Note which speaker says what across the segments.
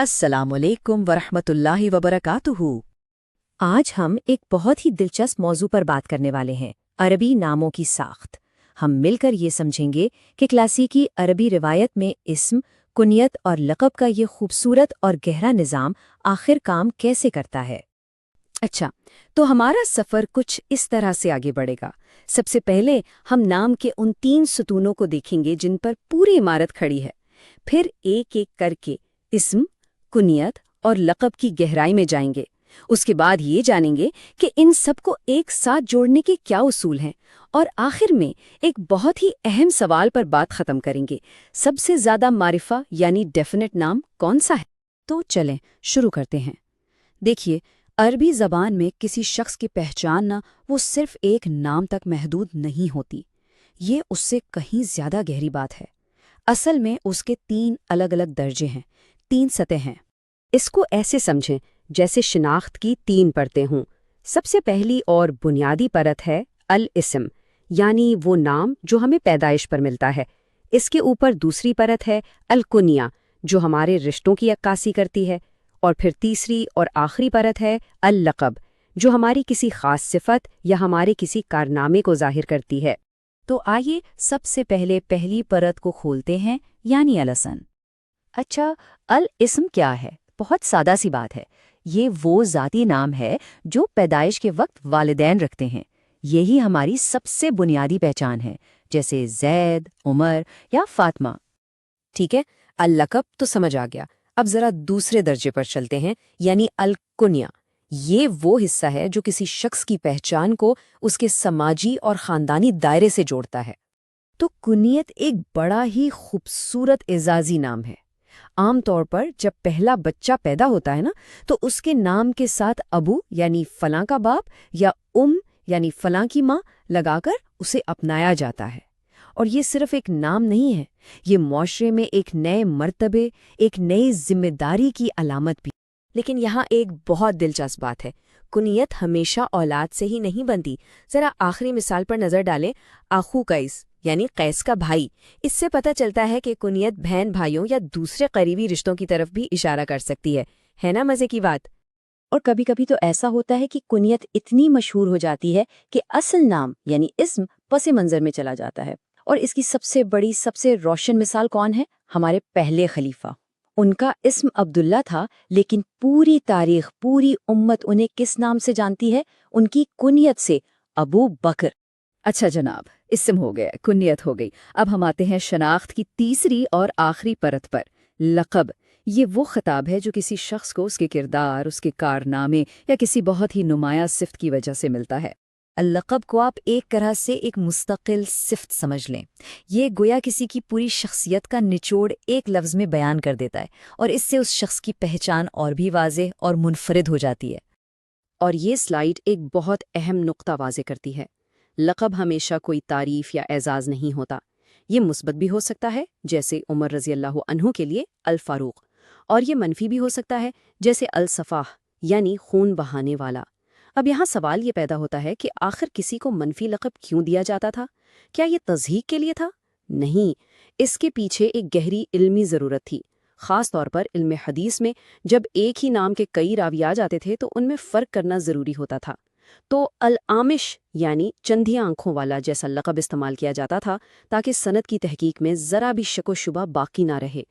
Speaker 1: السلام علیکم ورحمۃ اللہ وبرکاتہ۔
Speaker 2: آج ہم ایک بہت ہی دلچسپ موضوع پر بات کرنے والے ہیں، عربی ناموں کی ساخت۔ ہم مل کر یہ سمجھیں گے کہ کلاسیکی عربی روایت میں اسم، کنیت اور لقب کا یہ خوبصورت اور گہرا نظام آخر کام کیسے کرتا ہے۔
Speaker 3: اچھا، تو ہمارا سفر کچھ اس طرح سے آگے بڑھے گا۔ سب سے پہلے ہم نام کے ان 3 ستونوں کو دیکھیں گے جن پر پوری عمارت کھڑی ہے۔ پھر ایک ایک کر کے اسم، کنیت اور لقب کی گہرائی میں جائیں گے۔ اس کے بعد یہ جانیں گے کہ ان سب کو ایک ساتھ جوڑنے کے کیا اصول ہیں، اور آخر میں ایک بہت ہی اہم سوال پر بات ختم کریں گے: سب سے زیادہ معرفہ یعنی ڈیفینٹ نام کون سا ہے؟ تو چلیں شروع کرتے ہیں۔ دیکھیے، عربی زبان میں کسی شخص کی پہچان نہ وہ صرف ایک نام تک محدود نہیں ہوتی، یہ اس سے کہیں زیادہ گہری بات ہے۔ اصل میں اس کے 3 الگ الگ درجے ہیں، 3 سطح ہیں۔ اس کو ایسے سمجھیں جیسے شناخت کی 3 پرتیں ہوں۔ سب سے پہلی اور بنیادی پرت ہے الاسم، یعنی وہ نام جو ہمیں پیدائش پر ملتا ہے۔ اس کے اوپر دوسری پرت ہے الکنیہ، جو ہمارے رشتوں کی عکاسی کرتی ہے، اور پھر تیسری اور آخری پرت ہے اللقب، جو ہماری کسی خاص صفت یا ہمارے کسی کارنامے کو ظاہر کرتی ہے۔
Speaker 2: تو آئیے سب سے پہلے پہلی پرت کو کھولتے ہیں، یعنی الاسم۔ اچھا، الاسم کیا ہے؟ بہت سادہ سی بات ہے۔ یہ وہ ذاتی نام ہے جو پیدائش کے وقت والدین رکھتے ہیں۔ یہی ہماری سب سے بنیادی پہچان ہے، جیسے زید، عمر یا فاطمہ۔
Speaker 3: ٹھیک ہے، اللقب تو سمجھ آ گیا۔ اب ذرا دوسرے درجے پر چلتے ہیں، یعنی الکنیہ۔ یہ وہ حصہ ہے جو کسی شخص کی پہچان کو اس کے سماجی اور خاندانی دائرے سے جوڑتا ہے۔
Speaker 2: تو کنیت ایک بڑا ہی خوبصورت اعزازی نام ہے۔ عام طور پر جب پہلا بچہ پیدا ہوتا ہے نا، تو اس کے نام کے ساتھ ابو یعنی فلاں کا باپ یا یعنی فلاں کی ماں لگا کر اسے اپنایا جاتا ہے۔ اور یہ صرف ایک نام نہیں ہے، یہ معاشرے میں ایک نئے مرتبے، ایک نئی ذمہ داری کی علامت بھی۔
Speaker 3: لیکن یہاں ایک بہت دلچسپ بات ہے، کنیت ہمیشہ اولاد سے ہی نہیں بنتی۔ ذرا آخری مثال پر نظر ڈالیں، اخو قیس یعنی قیس کا بھائی۔ اس سے پتہ چلتا ہے کہ کنیت بہن بھائیوں یا دوسرے قریبی رشتوں کی طرف بھی اشارہ کر سکتی ہے نا مزے کی بات؟
Speaker 2: اور کبھی کبھی تو ایسا ہوتا ہے کہ کنیت اتنی مشہور ہو جاتی ہے کہ اصل نام یعنی اسم پس منظر میں چلا جاتا ہے۔ اور اس کی سب سے بڑی، سب سے روشن مثال کون ہے؟ ہمارے پہلے خلیفہ۔ ان کا اسم عبداللہ تھا، لیکن پوری تاریخ، پوری امت انہیں کس نام سے جانتی ہے؟ ان کی کنیت سے، ابو بکر۔
Speaker 1: اچھا جناب، اسم ہو گیا، کنیت ہو گئی۔ اب ہم آتے ہیں شناخت کی تیسری اور آخری پرت پر، لقب۔ یہ وہ خطاب ہے جو کسی شخص کو اس کے کردار، اس کے کارنامے یا کسی بہت ہی نمایاں صفت کی وجہ سے ملتا ہے۔
Speaker 2: اللقب کو آپ ایک طرح سے ایک مستقل صفت سمجھ لیں۔ یہ گویا کسی کی پوری شخصیت کا نچوڑ ایک لفظ میں بیان کر دیتا ہے، اور اس سے اس شخص کی پہچان اور بھی واضح اور منفرد ہو جاتی ہے۔
Speaker 3: اور یہ سلائیڈ ایک بہت اہم نقطہ واضح کرتی ہے۔ لقب ہمیشہ کوئی تعریف یا اعزاز نہیں ہوتا۔ یہ مثبت بھی ہو سکتا ہے، جیسے عمر رضی اللہ عنہ کے لیے الفاروق، اور یہ منفی بھی ہو سکتا ہے، جیسے الصفاح یعنی خون بہانے والا۔ اب یہاں سوال یہ پیدا ہوتا ہے کہ آخر کسی کو منفی لقب کیوں دیا جاتا تھا؟ کیا یہ تضحیک کے لیے تھا؟ نہیں، اس کے پیچھے ایک گہری علمی ضرورت تھی۔ خاص طور پر علم حدیث میں جب ایک ہی نام کے کئی راوی آ جاتے تھے تو ان میں فرق کرنا ضروری ہوتا تھا۔ تو العامش یعنی چندھیا آنکھوں والا جیسا لقب استعمال کیا جاتا تھا تاکہ سند کی تحقیق میں ذرا بھی شک و شبہ باقی نہ رہے۔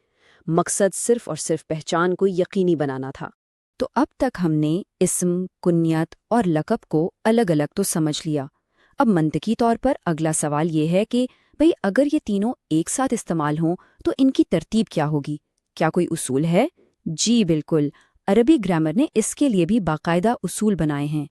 Speaker 3: مقصد صرف اور صرف پہچان کو یقینی بنانا تھا۔
Speaker 2: تو اب تک ہم نے اسم، کنیت اور لقب کو الگ الگ تو سمجھ لیا۔ اب منطقی طور پر اگلا سوال یہ ہے کہ بھئی اگر یہ تینوں ایک ساتھ استعمال ہوں تو ان کی ترتیب کیا ہوگی؟ کیا کوئی اصول ہے؟ جی بالکل، عربی گرامر نے اس کے لیے بھی باقاعدہ اصول بنائے ہیں۔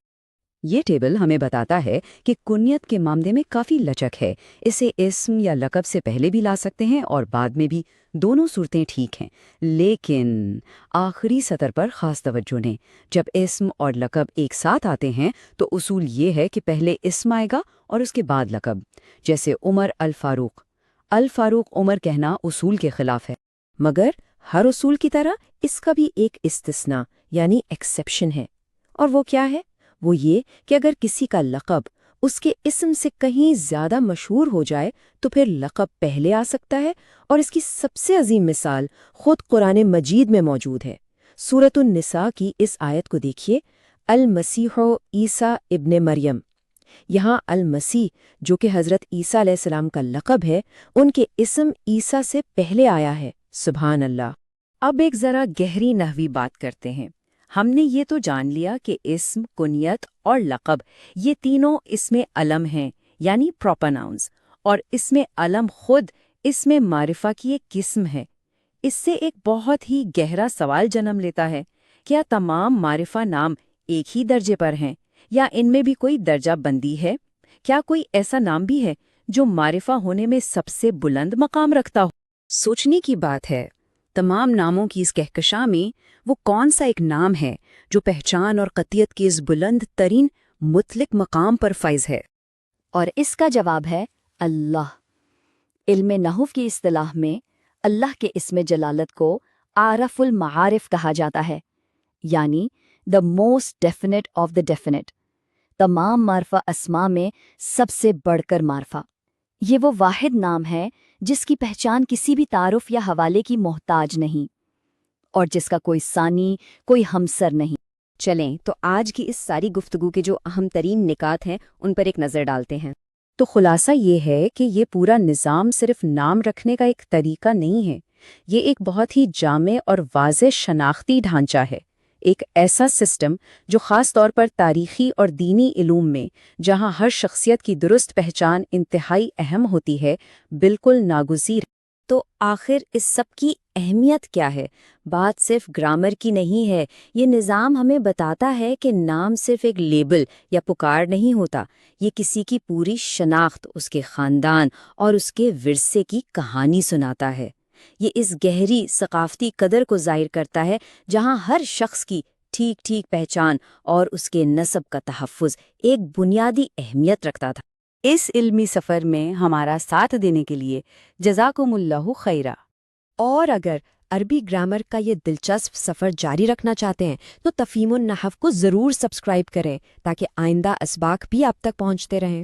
Speaker 1: یہ ٹیبل ہمیں بتاتا ہے کہ کنیت کے معاملے میں کافی لچک ہے۔ اسے اسم یا لقب سے پہلے بھی لا سکتے ہیں اور بعد میں بھی، دونوں صورتیں ٹھیک ہیں۔ لیکن آخری سطر پر خاص توجہ دیں۔ جب اسم اور لقب ایک ساتھ آتے ہیں تو اصول یہ ہے کہ پہلے اسم آئے گا اور اس کے بعد لقب، جیسے عمر الفاروق۔ الفاروق عمر کہنا اصول کے خلاف ہے، مگر ہر اصول کی طرح اس کا بھی ایک استثناء یعنی ایکسیپشن ہے۔ اور وہ کیا ہے؟ وہ یہ کہ اگر کسی کا لقب اس کے اسم سے کہیں زیادہ مشہور ہو جائے تو پھر لقب پہلے آ سکتا ہے، اور اس کی سب سے عظیم مثال خود قرآن مجید میں موجود ہے۔
Speaker 2: سورۃ النساء کی اس آیت کو دیکھیے، المسیح عیسیٰ ابن مریم۔ یہاں المسیح جو کہ حضرت عیسیٰ علیہ السلام کا لقب ہے، ان کے اسم عیسیٰ سے پہلے آیا ہے، سبحان اللہ۔
Speaker 3: اب ایک ذرا گہری نحوی بات کرتے ہیں۔ ہم نے یہ تو جان لیا کہ اسم، کنیت اور لقب یہ تینوں اسم علم ہیں، یعنی پراپر ناؤنز، اور اسم علم خود اسم معرفہ کی ایک قسم ہے۔ اس سے ایک بہت ہی گہرا سوال جنم لیتا ہے، کیا تمام معرفہ نام ایک ہی درجے پر ہیں، یا ان میں بھی کوئی درجہ بندی ہے؟ کیا کوئی ایسا نام بھی ہے جو معرفہ ہونے میں سب سے بلند مقام رکھتا ہو؟
Speaker 1: سوچنے کی بات ہے، تمام ناموں کی اس کہکشاں میں وہ کون سا ایک نام ہے جو پہچان اور قطعیت کی اس بلند ترین مطلق مقام پر فائز ہے؟
Speaker 4: اور اس کا جواب ہے اللہ۔ علم نحو کی اصطلاح میں اللہ کے اسم جلالت کو عارف المعارف کہا جاتا ہے، یعنی the most definite of the definite، تمام معرفہ اسماء میں سب سے بڑھ کر معرفہ۔ یہ وہ واحد نام ہے جس کی پہچان کسی بھی تعارف یا حوالے کی محتاج نہیں، اور جس کا کوئی ثانی، کوئی ہمسر نہیں۔
Speaker 3: چلیں تو آج کی اس ساری گفتگو کے جو اہم ترین نکات ہیں ان پر ایک نظر ڈالتے ہیں۔
Speaker 1: تو خلاصہ یہ ہے کہ یہ پورا نظام صرف نام رکھنے کا ایک طریقہ نہیں ہے، یہ ایک بہت ہی جامع اور واضح شناختی ڈھانچہ ہے، ایک ایسا سسٹم جو خاص طور پر تاریخی اور دینی علوم میں، جہاں ہر شخصیت کی درست پہچان انتہائی اہم ہوتی ہے، بالکل ناگزیر۔
Speaker 3: تو آخر اس سب کی اہمیت کیا ہے؟ بات صرف گرامر کی نہیں ہے، یہ نظام ہمیں بتاتا ہے کہ نام صرف ایک لیبل یا پکار نہیں ہوتا، یہ کسی کی پوری شناخت، اس کے خاندان اور اس کے ورثے کی کہانی سناتا ہے۔ یہ اس گہری ثقافتی قدر کو ظاہر کرتا ہے جہاں ہر شخص کی ٹھیک ٹھیک پہچان اور اس کے نسب کا تحفظ ایک بنیادی اہمیت رکھتا تھا۔ اس علمی سفر میں ہمارا ساتھ دینے کے لیے جزاکم اللہ خیرہ۔
Speaker 2: اور اگر عربی گرامر کا یہ دلچسپ سفر جاری رکھنا چاہتے ہیں تو تفہیم النحو کو ضرور سبسکرائب کریں تاکہ آئندہ اسباق بھی آپ تک پہنچتے رہیں۔